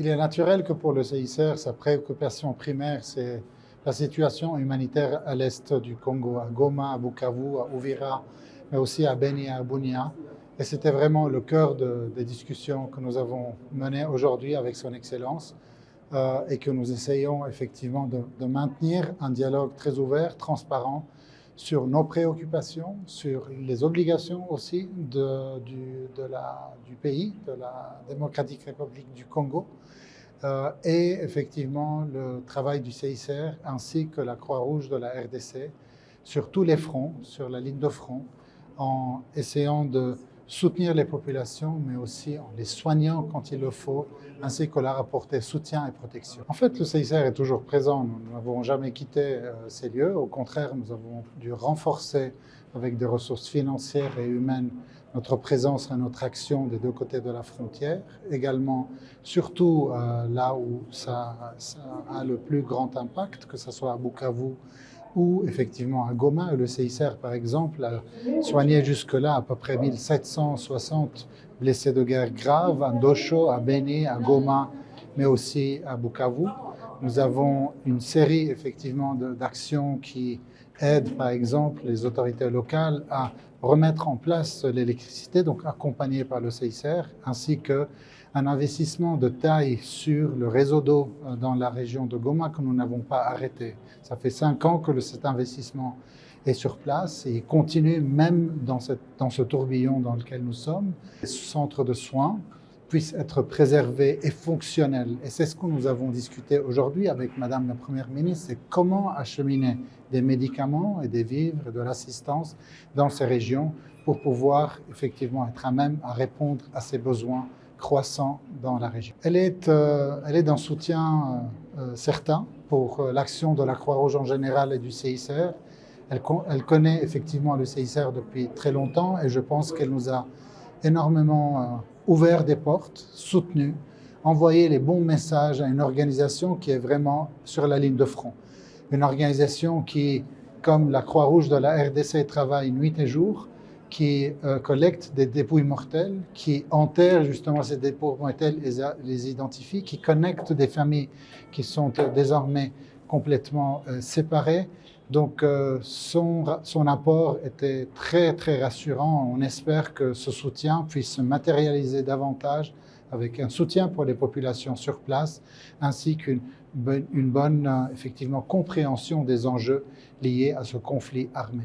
Il est naturel que pour le CICR, sa préoccupation primaire, c'est la situation humanitaire à l'est du Congo, à Goma, à Bukavu, à Uvira, mais aussi à Beni et à Bunia. Et c'était vraiment le cœur des discussions que nous avons menées aujourd'hui avec Son Excellence et que nous essayons effectivement de maintenir un dialogue très ouvert, transparent, sur nos préoccupations, sur les obligations aussi du pays, de la Démocratique République du Congo, et effectivement le travail du CICR ainsi que la Croix-Rouge de la RDC sur tous les fronts, sur la ligne de front, en essayant de soutenir les populations, mais aussi en les soignant quand il le faut, ainsi que leur apporter soutien et protection. En fait, le CICR est toujours présent. Nous n'avons jamais quitté ces lieux. Au contraire, nous avons dû renforcer avec des ressources financières et humaines notre présence et notre action des deux côtés de la frontière. Également, surtout là où ça a le plus grand impact, que ce soit à Bukavu ou effectivement à Goma, le CICR par exemple a soigné jusque-là à peu près 1760 blessés de guerre graves à Ndosho, à Beni, à Goma, mais aussi à Bukavu. Nous avons une série effectivement d'actions qui aident par exemple les autorités locales à remettre en place l'électricité, donc accompagnées par le CICR, ainsi qu'un investissement de taille sur le réseau d'eau dans la région de Goma que nous n'avons pas arrêté. Ça fait 5 ans que cet investissement est sur place et il continue même dans ce tourbillon dans lequel nous sommes. Les centres de soins puissent être préservés et fonctionnels. Et c'est ce que nous avons discuté aujourd'hui avec Madame la Première ministre, c'est comment acheminer des médicaments et des vivres et de l'assistance dans ces régions pour pouvoir effectivement être à même à répondre à ces besoins croissants dans la région. Elle est d'un soutien certain pour l'action de la Croix-Rouge en général et du CICR. Elle connaît effectivement le CICR depuis très longtemps et je pense qu'elle nous a énormément ouvert des portes, soutenu, envoyé les bons messages à une organisation qui est vraiment sur la ligne de front. Une organisation qui, comme la Croix-Rouge de la RDC, travaille nuit et jour, qui collecte des dépouilles mortelles, qui enterre justement ces dépouilles mortelles et les identifie, qui connecte des familles qui sont désormais complètement séparées. Donc son apport était très très rassurant. On espère que ce soutien puisse se matérialiser davantage avec un soutien pour les populations sur place, ainsi qu'une bonne effectivement compréhension des enjeux liés à ce conflit armé.